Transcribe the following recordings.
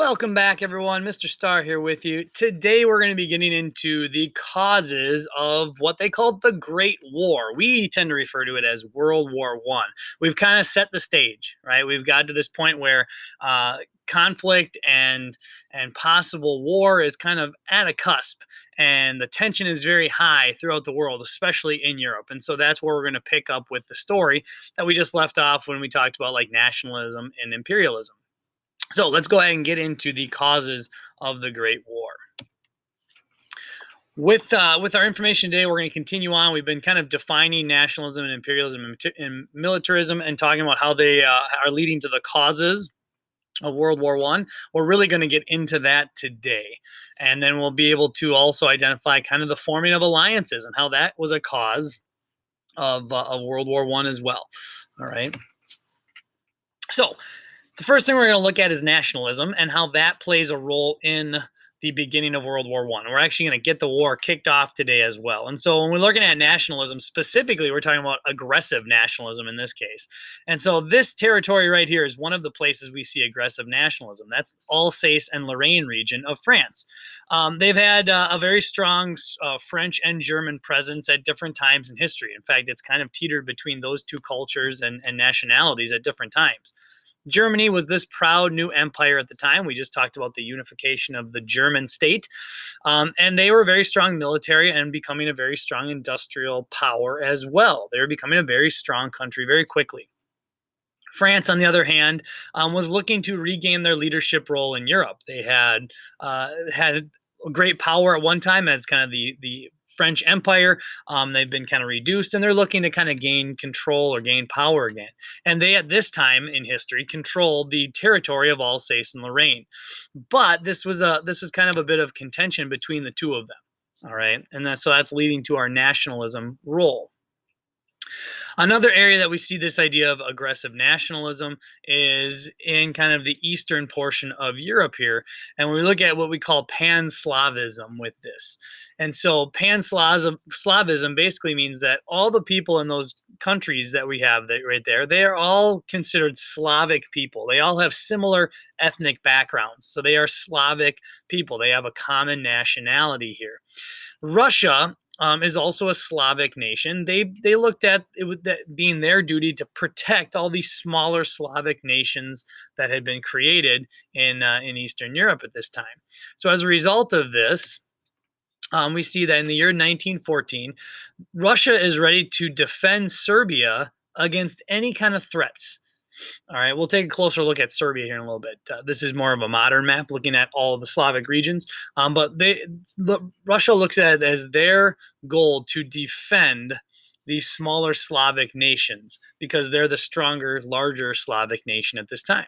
Welcome back, everyone. Mr. Star here with you. Today, we're going to be getting into the causes of what they call the Great War. We tend to refer to it as World War One. We've kind of set the stage, right? We've got to this point where conflict and possible war is kind of at a cusp, and the tension is very high throughout the world, especially in Europe. And so that's where we're going to pick up with the story that we just left off when we talked about like nationalism and imperialism. So let's go ahead and get into the causes of the Great War. With our information today, we're going to continue on. We've been kind of defining nationalism and imperialism and militarism, and talking about how they are leading to the causes of World War One. We're really going to get into that today, and then we'll be able to also identify kind of the forming of alliances and how that was a cause of World War One as well. All right. So the first thing we're going to look at is nationalism and how that plays a role in the beginning of World War One. We're actually going to get the war kicked off today as well. And so when we're looking at nationalism, specifically, we're talking about aggressive nationalism in this case. And so this territory right here is one of the places we see aggressive nationalism. That's Alsace and Lorraine region of France. They've had a very strong French and German presence at different times in history. In fact, it's kind of teetered between those two cultures and nationalities at different times. Germany was this proud new empire at the time. We just talked about the unification of the German state. And they were very strong military and becoming a very strong industrial power as well. They were becoming a very strong country very quickly. France, on the other hand, was looking to regain their leadership role in Europe. They had great power at one time as kind of the French Empire. They've been kind of reduced, and they're looking to kind of gain control or gain power again. And they, at this time in history, controlled the territory of Alsace and Lorraine. But this was kind of a bit of contention between the two of them. All right, and that's leading to our nationalism role. Another area that we see this idea of aggressive nationalism is in kind of the eastern portion of Europe here. And when we look at what we call pan-Slavism with this. And so pan-Slavism basically means that all the people in those countries that we have right there, they are all considered Slavic people. They all have similar ethnic backgrounds. So they are Slavic people. They have a common nationality here. Russia is also a Slavic nation. They looked at it with that being their duty to protect all these smaller Slavic nations that had been created in Eastern Europe at this time. So as a result of this, we see that in the year 1914, Russia is ready to defend Serbia against any kind of threats. All right, we'll take a closer look at Serbia here in a little bit. This is more of a modern map looking at all of the Slavic regions, but Russia looks at it as their goal to defend these smaller Slavic nations because they're the stronger, larger Slavic nation at this time.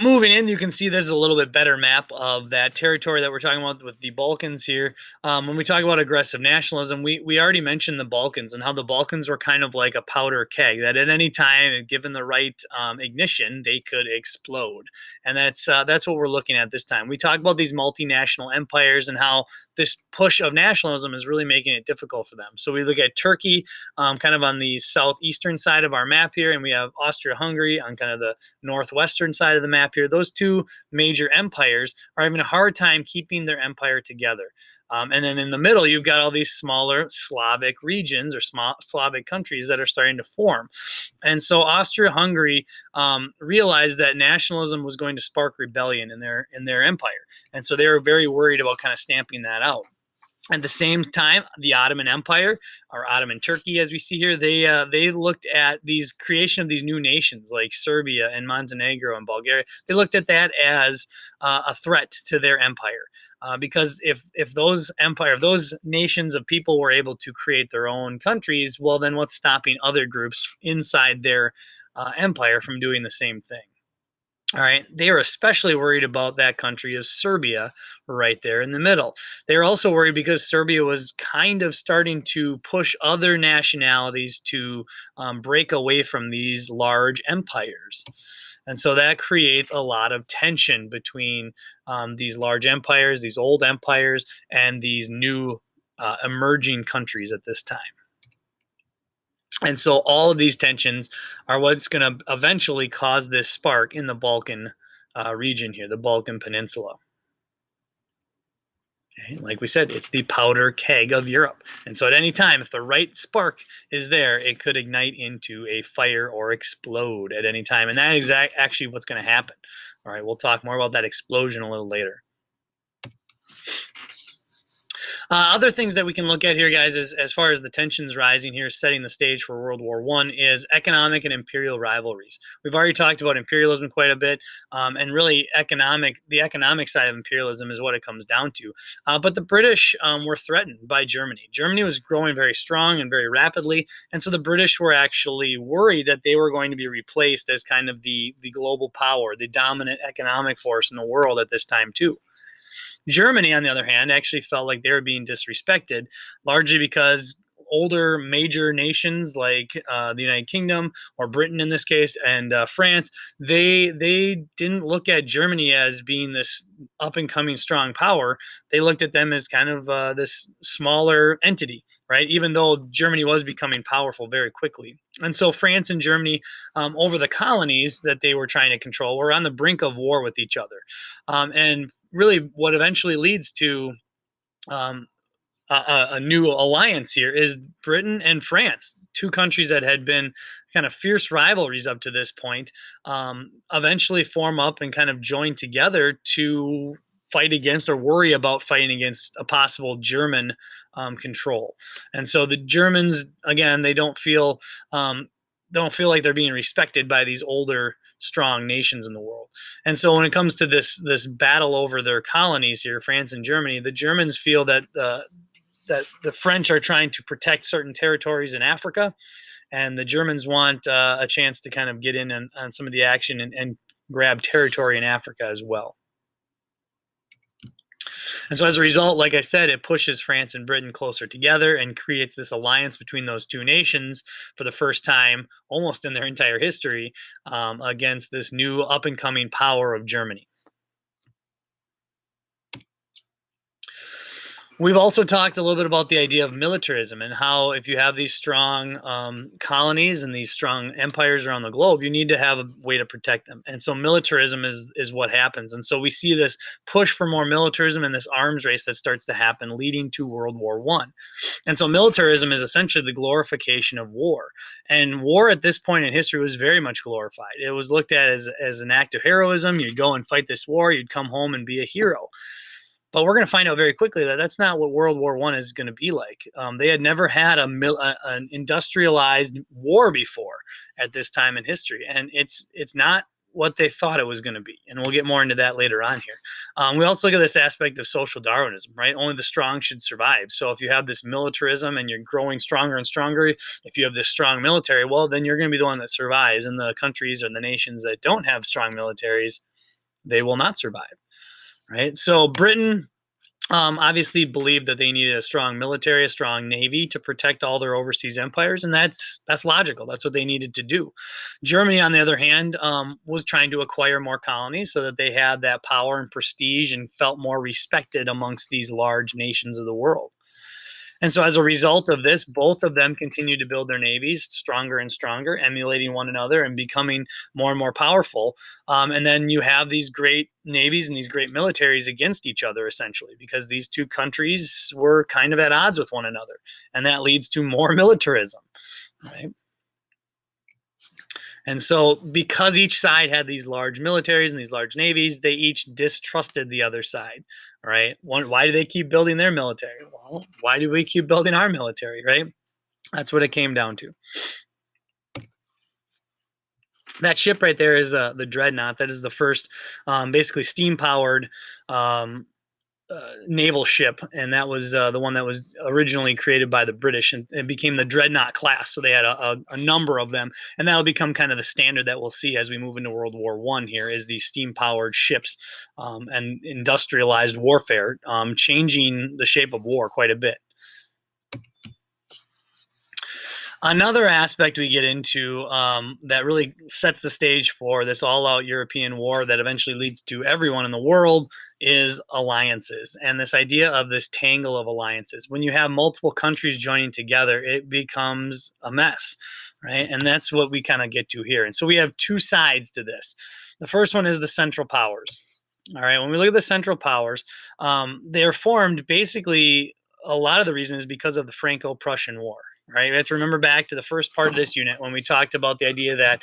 Moving in, you can see this is a little bit better map of that territory that we're talking about with the Balkans here. When we talk about aggressive nationalism, we already mentioned the Balkans and how the Balkans were kind of like a powder keg that at any time, given the right ignition, they could explode. And that's what we're looking at this time. We talk about these multinational empires and how this push of nationalism is really making it difficult for them. So we look at Turkey kind of on the southeastern side of our map here, and we have Austria-Hungary on kind of the northwestern side of the map here. Those two major empires are having a hard time keeping their empire together. And then in the middle, you've got all these smaller Slavic regions or Slavic countries that are starting to form. And so Austria-Hungary realized that nationalism was going to spark rebellion in their empire. And so they were very worried about kind of stamping that out. At the same time, the Ottoman Empire, or Ottoman Turkey, as we see here, they looked at these creation of these new nations like Serbia and Montenegro and Bulgaria. They looked at that as a threat to their empire, because if those nations of people were able to create their own countries, well, then what's stopping other groups inside their empire from doing the same thing? All right, they are especially worried about that country of Serbia right there in the middle. They were also worried because Serbia was kind of starting to push other nationalities to break away from these large empires. And so that creates a lot of tension between these large empires, these old empires, and these new emerging countries at this time. And so all of these tensions are what's going to eventually cause this spark in the Balkan region here, the Balkan Peninsula. Okay, like we said, it's the powder keg of Europe. And so at any time, if the right spark is there, it could ignite into a fire or explode at any time. And that is actually what's going to happen. All right, we'll talk more about that explosion a little later. Other things that we can look at here, guys, is as far as the tensions rising here, setting the stage for World War I, is economic and imperial rivalries. We've already talked about imperialism quite a bit, and really the economic side of imperialism is what it comes down to. But the British were threatened by Germany. Germany was growing very strong and very rapidly, and so the British were actually worried that they were going to be replaced as kind of the global power, the dominant economic force in the world at this time too. Germany, on the other hand, actually felt like they were being disrespected, largely because older major nations like the United Kingdom or Britain in this case and France, they didn't look at Germany as being this up and coming strong power. They looked at them as kind of this smaller entity, right? Even though Germany was becoming powerful very quickly. And so France and Germany, over the colonies that they were trying to control, were on the brink of war with each other. And really what eventually leads to um, a new alliance here is Britain and France, two countries that had been kind of fierce rivalries up to this point, eventually form up and kind of join together to fight against or worry about fighting against a possible German control. And so the Germans, again, they don't feel like they're being respected by these older strong nations in the world. And so when it comes to this battle over their colonies here, France and Germany, the Germans feel that the French are trying to protect certain territories in Africa, and the Germans want a chance to kind of get in on some of the action and grab territory in Africa as well. And so as a result, like I said, it pushes France and Britain closer together and creates this alliance between those two nations for the first time, almost in their entire history, against this new up and coming power of Germany. We've also talked a little bit about the idea of militarism and how if you have these strong colonies and these strong empires around the globe, you need to have a way to protect them. And so militarism is what happens. And so we see this push for more militarism and this arms race that starts to happen, leading to World War I. And so militarism is essentially the glorification of war. And war at this point in history was very much glorified. It was looked at as an act of heroism. You'd go and fight this war, you'd come home and be a hero. But we're going to find out very quickly that that's not what World War I is going to be like. They had never had an industrialized war before at this time in history, and it's not what they thought it was going to be. And we'll get more into that later on here. We also look at this aspect of social Darwinism, right? Only the strong should survive. So if you have this militarism and you're growing stronger and stronger, if you have this strong military, well, then you're going to be the one that survives. And the countries or the nations that don't have strong militaries, they will not survive. Right. So Britain obviously believed that they needed a strong military, a strong navy to protect all their overseas empires, and that's logical. That's what they needed to do. Germany, on the other hand, was trying to acquire more colonies so that they had that power and prestige and felt more respected amongst these large nations of the world. And so, as a result of this, both of them continued to build their navies stronger and stronger, emulating one another and becoming more and more powerful. And then you have these great navies and these great militaries against each other, essentially, because these two countries were kind of at odds with one another. And that leads to more militarism, right? And so, because each side had these large militaries and these large navies, they each distrusted the other side, right? Why do they keep building their military? Well, why do we keep building our military, right? That's what it came down to. That ship right there is the Dreadnought. That is the first, basically steam-powered naval ship, and that was the one that was originally created by the British, and it became the Dreadnought class. So they had a number of them, and that'll become kind of the standard that we'll see as we move into World War I. Here is these steam-powered ships and industrialized warfare, changing the shape of war quite a bit. Another aspect we get into that really sets the stage for this all-out European war that eventually leads to everyone in the world is alliances, and this idea of this tangle of alliances. When you have multiple countries joining together, it becomes a mess, right? And that's what we kind of get to here. And so we have two sides to this. The first one is the Central Powers. All right, when we look at the Central Powers, they're formed basically. A lot of the reason is because of the Franco-Prussian War, right? We have to remember back to the first part of this unit when we talked about the idea that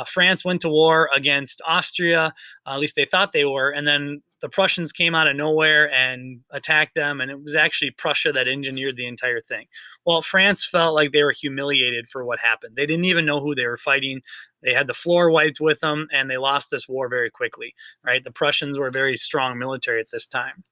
France went to war against Austria, at least they thought they were, and then the Prussians came out of nowhere and attacked them, and it was actually Prussia that engineered the entire thing. Well, France felt like they were humiliated for what happened. They didn't even know who they were fighting. They had the floor wiped with them, and they lost this war very quickly, right? The Prussians were a very strong military at this time.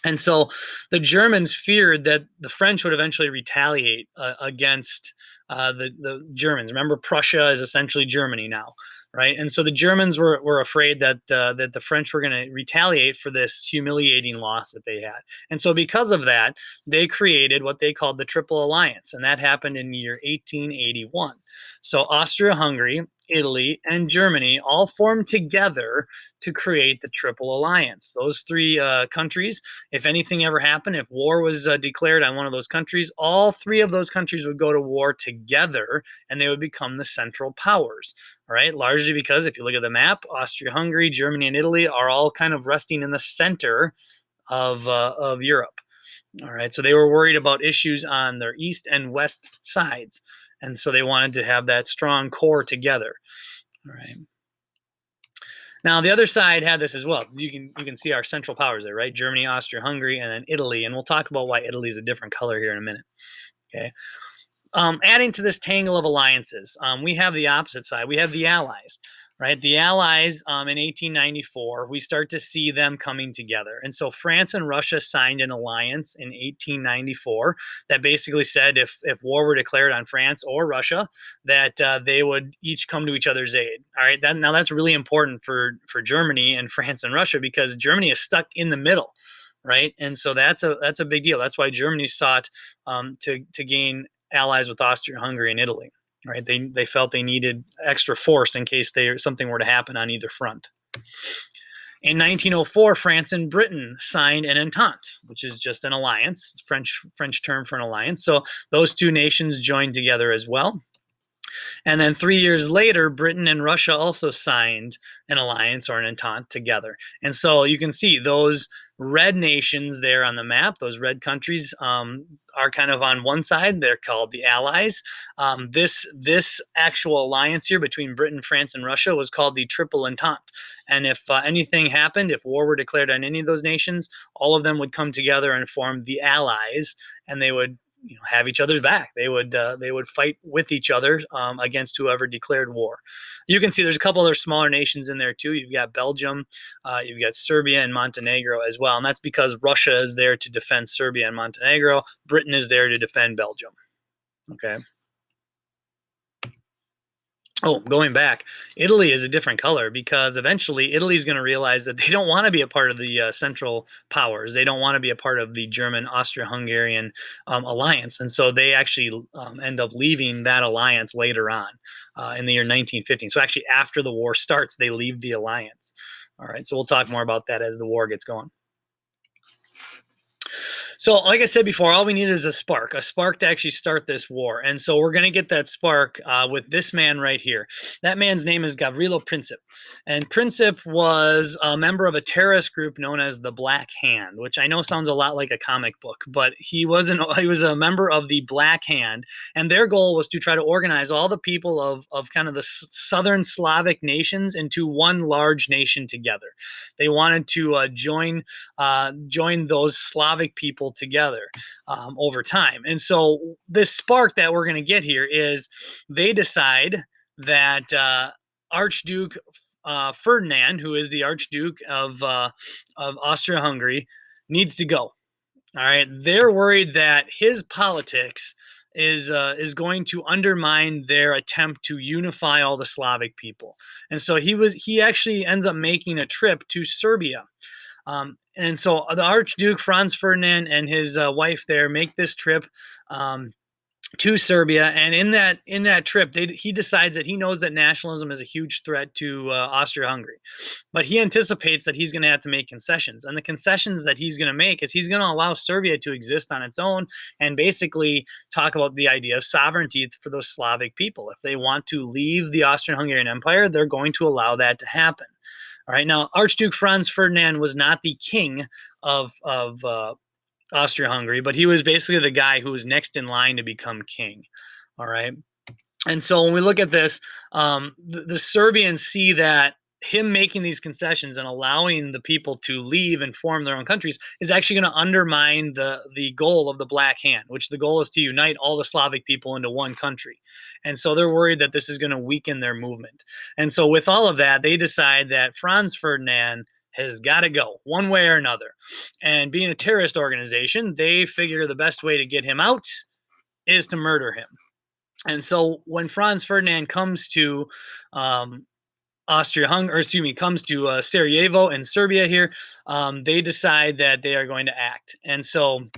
And so the Germans feared that the French would eventually retaliate against the Germans. Remember, Prussia is essentially Germany now, right? And so the Germans were afraid that the French were going to retaliate for this humiliating loss that they had. And so because of that, they created what they called the Triple Alliance, and that happened in the year 1881. So Austria-Hungary, Italy, and Germany all formed together to create the Triple Alliance. Those three countries, if anything ever happened, if war was declared on one of those countries, all three of those countries would go to war together and they would become the Central Powers. All right, largely because if you look at the map, Austria Hungary, Germany, and Italy are all kind of resting in the center of Europe. All right, so they were worried about issues on their east and west sides. And so they wanted to have that strong core together. All right. Now the other side had this as well. You can see our central powers there, right? Germany, Austria, Hungary, and then Italy. And we'll talk about why Italy is a different color here in a minute. Okay. Adding to this tangle of alliances, we have the opposite side. We have the Allies, right? The Allies in 1894, we start to see them coming together. And so France and Russia signed an alliance in 1894 that basically said if war were declared on France or Russia, that they would each come to each other's aid. All right. Now that's really important for Germany and France and Russia because Germany is stuck in the middle. Right, and so that's a big deal. That's why Germany sought to gain allies with Austria, Hungary, and Italy. Right? They felt they needed extra force in case something were to happen on either front. In 1904, France and Britain signed an entente, which is just an alliance, French term for an alliance. So those two nations joined together as well. And then 3 years later, Britain and Russia also signed an alliance or an entente together. And so you can see those red nations there on the map, those red countries are kind of on one side. They're called the Allies. This actual alliance here between Britain, France, and Russia was called the Triple Entente. And if anything happened, if war were declared on any of those nations, all of them would come together and form the Allies, and they would have each other's back. They would fight with each other against whoever declared war. You can see there's a couple other smaller nations in there too. You've got Belgium, you've got Serbia and Montenegro as well, and that's because Russia is there to defend Serbia and Montenegro. Britain is there to defend Belgium. Okay. Oh, going back, Italy is a different color because eventually Italy is going to realize that they don't want to be a part of the Central Powers. They don't want to be a part of the German Austro-Hungarian alliance. And so they actually end up leaving that alliance later on in the year 1915. So actually, after the war starts, they leave the alliance. All right. So we'll talk more about that as the war gets going. So, like I said before, all we need is a spark to actually start this war. And so we're going to get that spark with this man right here. That man's name is Gavrilo Princip. And Princip was a member of a terrorist group known as the Black Hand, which I know sounds a lot like a comic book, but he was a member of the Black Hand. And their goal was to try to organize all the people of kind of the southern Slavic nations into one large nation together. They wanted to join those Slavic people together over time. And so this spark that we're going to get here is they decide that Archduke Ferdinand, who is the Archduke of Austria-Hungary, needs to go. All right, they're worried that his politics is going to undermine their attempt to unify all the Slavic people, and so he actually ends up making a trip to Serbia. And so the Archduke Franz Ferdinand and his wife there make this trip to Serbia, and in that trip, he decides that he knows that nationalism is a huge threat to Austria-Hungary, but he anticipates that he's going to have to make concessions, and the concessions that he's going to make is he's going to allow Serbia to exist on its own, and basically talk about the idea of sovereignty for those Slavic people. If they want to leave the Austrian-Hungarian Empire, they're going to allow that to happen. All right. Now, Archduke Franz Ferdinand was not the king of Austria-Hungary, but he was basically the guy who was next in line to become king. All right. And so when we look at this, the Serbians see that him making these concessions and allowing the people to leave and form their own countries is actually going to undermine the goal of the Black Hand, which the goal is to unite all the Slavic people into one country. And so they're worried that this is going to weaken their movement. And so with all of that, they decide that Franz Ferdinand has got to go one way or another. And being a terrorist organization, they figure the best way to get him out is to murder him. And so when Franz Ferdinand comes to comes to Sarajevo in Serbia here, they decide that they are going to act. And so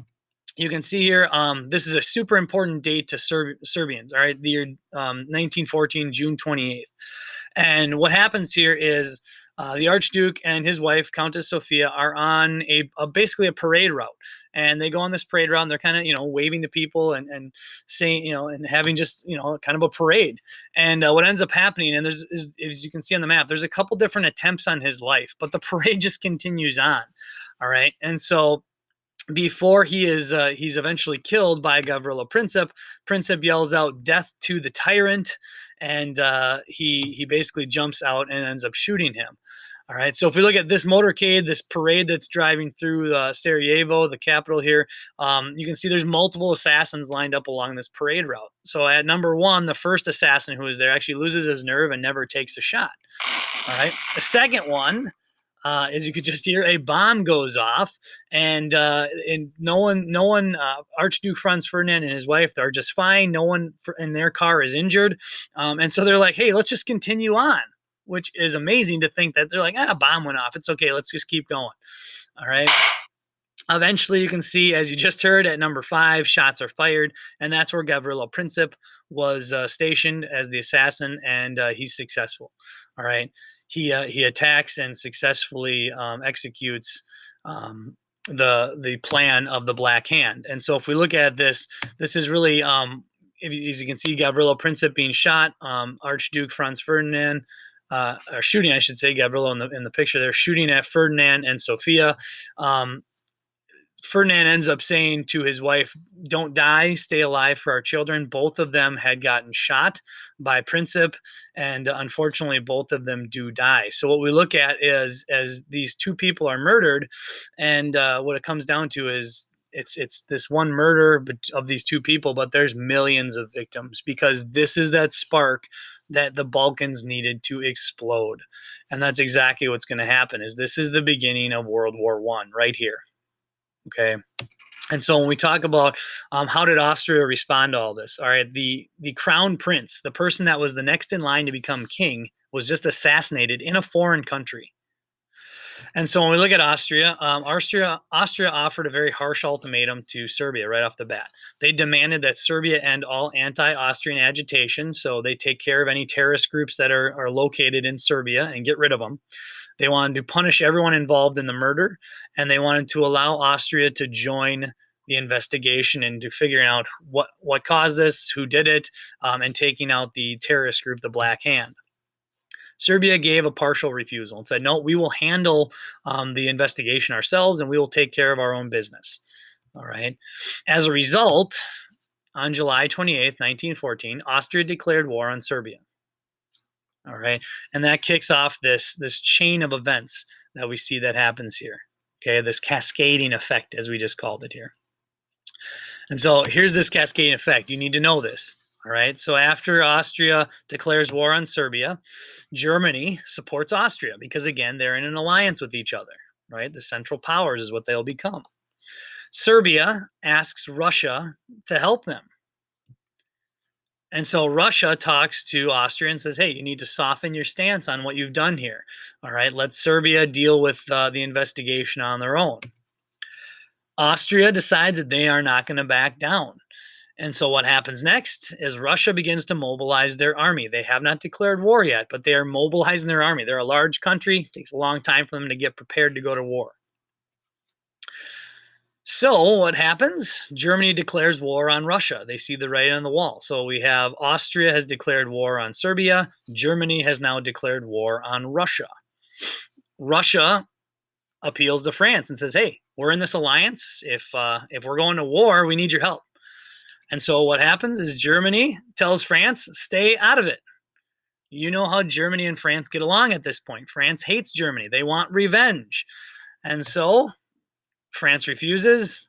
you can see here, this is a super important date to Serbians. All right, the year 1914, June 28th. And what happens here is the Archduke and his wife, Countess Sophia, are on basically a parade route. And they go on this parade route, and they're kind of, waving to people and saying, and having just, kind of a parade. And what ends up happening, and as you can see on the map, there's a couple different attempts on his life, but the parade just continues on. All right. And so before he's eventually killed by Gavrilo Princip yells out, "Death to the tyrant," and he basically jumps out and ends up shooting him. All right, so if we look at this motorcade, this parade that's driving through Sarajevo, the capital here, you can see there's multiple assassins lined up along this parade route. So at number one, the first assassin who is there actually loses his nerve and never takes a shot. All right, the second one, as you could just hear, a bomb goes off, and no one, Archduke Franz Ferdinand and his wife are just fine. No one in their car is injured, and so they're like, "Hey, let's just continue on," which is amazing to think that they're like, "A bomb went off. It's okay. Let's just keep going." All right. Eventually, you can see, as you just heard, at number 5, shots are fired, and that's where Gavrilo Princip was stationed as the assassin, and he's successful. All right. He attacks and successfully executes the plan of the Black Hand. And so if we look at this, this is really, as you can see, Gavrilo Princip being shot, Archduke Franz Ferdinand, or shooting, I should say, Gavrilo in the picture there, shooting at Ferdinand and Sophia. Ferdinand ends up saying to his wife, "Don't die, stay alive for our children." Both of them had gotten shot by Princip, and unfortunately, both of them do die. So what we look at is, as these two people are murdered, and what it comes down to is it's this one murder of these two people, but there's millions of victims, because this is that spark that the Balkans needed to explode. And that's exactly what's going to happen. This is the beginning of World War I right here. Okay. And so when we talk about how did Austria respond to all this, all right, the crown prince, the person that was the next in line to become king, was just assassinated in a foreign country. And so when we look at Austria, Austria offered a very harsh ultimatum to Serbia right off the bat. They demanded that Serbia end all anti-Austrian agitation, so they take care of any terrorist groups that are located in Serbia and get rid of them. They wanted to punish everyone involved in the murder, and they wanted to allow Austria to join the investigation into figuring out what caused this, who did it, and taking out the terrorist group, the Black Hand. Serbia gave a partial refusal and said, "No, we will handle the investigation ourselves, and we will take care of our own business." All right. As a result, on July 28th, 1914, Austria declared war on Serbia. All right. And that kicks off this chain of events that we see that happens here. Okay. This cascading effect, as we just called it here. And so here's this cascading effect. You need to know this. All right. So after Austria declares war on Serbia, Germany supports Austria because, again, they're in an alliance with each other. Right. The Central Powers is what they'll become. Serbia asks Russia to help them. And so Russia talks to Austria and says, "Hey, you need to soften your stance on what you've done here. All right, let Serbia deal with the investigation on their own." Austria decides that they are not going to back down. And so what happens next is Russia begins to mobilize their army. They have not declared war yet, but they are mobilizing their army. They're a large country. It takes a long time for them to get prepared to go to war. So what happens? Germany declares war on Russia. They see the writing on the wall. So we have Austria has declared war on Serbia. Germany has now declared war on Russia. Russia appeals to France and says, "Hey, we're in this alliance. If we're going to war, we need your help." And so what happens is Germany tells France, "Stay out of it." You know how Germany and France get along at this point. France hates Germany. They want revenge. And so France refuses,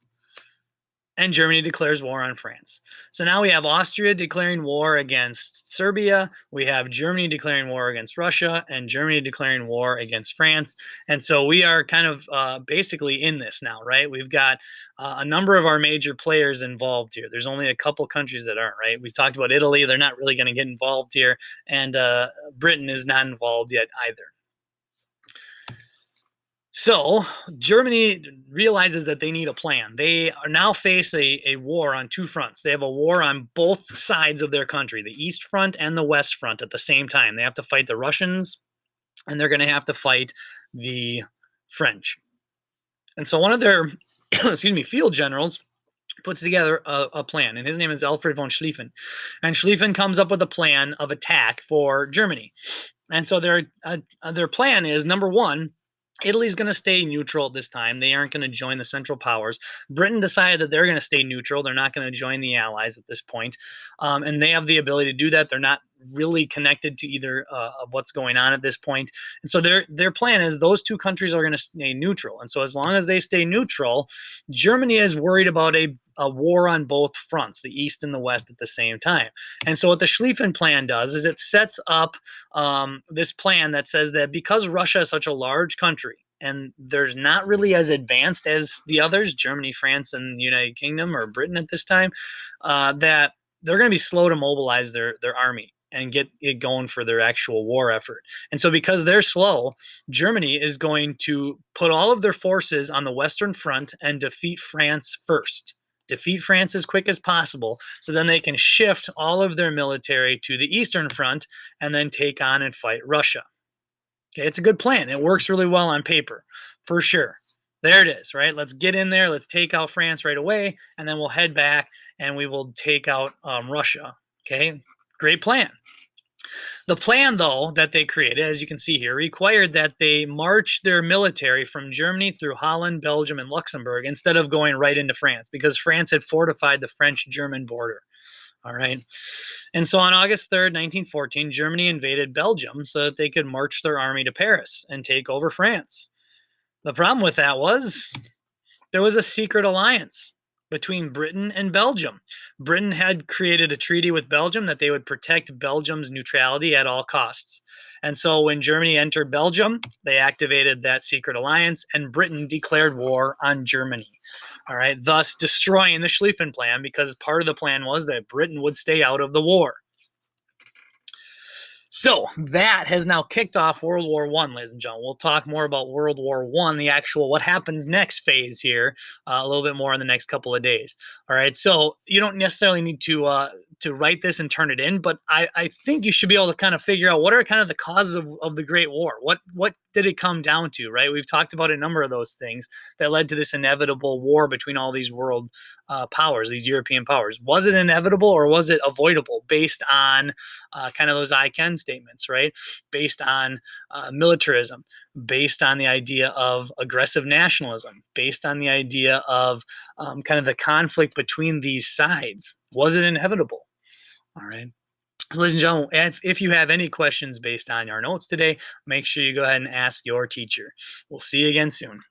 and Germany declares war on France. So now we have Austria declaring war against Serbia, we have Germany declaring war against Russia, and Germany declaring war against France. And so we are kind of basically in this now, right? We've got a number of our major players involved here. There's only a couple countries that aren't, right? We talked about Italy. They're not really going to get involved here. And Britain is not involved yet either. So Germany realizes that they need a plan. They are now face a war on two fronts. They have a war on both sides of their country, the East Front and the West Front at the same time. They have to fight the Russians, and they're going to have to fight the French. And so one of their field generals puts together a plan, and his name is Alfred von Schlieffen. And Schlieffen comes up with a plan of attack for Germany. And so their plan is, number one, Italy's going to stay neutral at this time. They aren't going to join the Central Powers. Britain decided that they're going to stay neutral. They're not going to join the Allies at this point. And they have the ability to do that. They're not really connected to either of what's going on at this point. And so their plan is those two countries are going to stay neutral. And so as long as they stay neutral, Germany is worried about a war on both fronts, the East and the West at the same time. And so what the Schlieffen plan does is it sets up this plan that says that because Russia is such a large country, and they're not really as advanced as the others, Germany, France, and the United Kingdom or Britain at this time, that they're going to be slow to mobilize their army and get it going for their actual war effort. And so because they're slow, Germany is going to put all of their forces on the Western Front and defeat France first. Defeat France as quick as possible, so then they can shift all of their military to the Eastern Front and then take on and fight Russia. Okay, it's a good plan. It works really well on paper, for sure. There it is, right? Let's get in there. Let's take out France right away, and then we'll head back and we will take out Russia. Okay, great plan. The plan, though, that they created, as you can see here, required that they march their military from Germany through Holland, Belgium, and Luxembourg instead of going right into France, because France had fortified the French-German border. All right. And so on August 3rd, 1914, Germany invaded Belgium so that they could march their army to Paris and take over France. The problem with that was there was a secret alliance between Britain and Belgium. Britain had created a treaty with Belgium that they would protect Belgium's neutrality at all costs. And so when Germany entered Belgium, they activated that secret alliance, and Britain declared war on Germany. All right, thus destroying the Schlieffen plan, because part of the plan was that Britain would stay out of the war. So that has now kicked off World War I, ladies and gentlemen. We'll talk more about World War I, the actual what happens next phase here, a little bit more in the next couple of days. All right, so you don't necessarily need to write this and turn it in, but I think you should be able to kind of figure out what are kind of the causes of the Great War. What did it come down to, right? We've talked about a number of those things that led to this inevitable war between all these world powers, these European powers. Was it inevitable or was it avoidable based on kind of those I can statements, right? Based on militarism, based on the idea of aggressive nationalism, based on the idea of kind of the conflict between these sides. Was it inevitable? All right. So, ladies and gentlemen, if you have any questions based on our notes today, make sure you go ahead and ask your teacher. We'll see you again soon.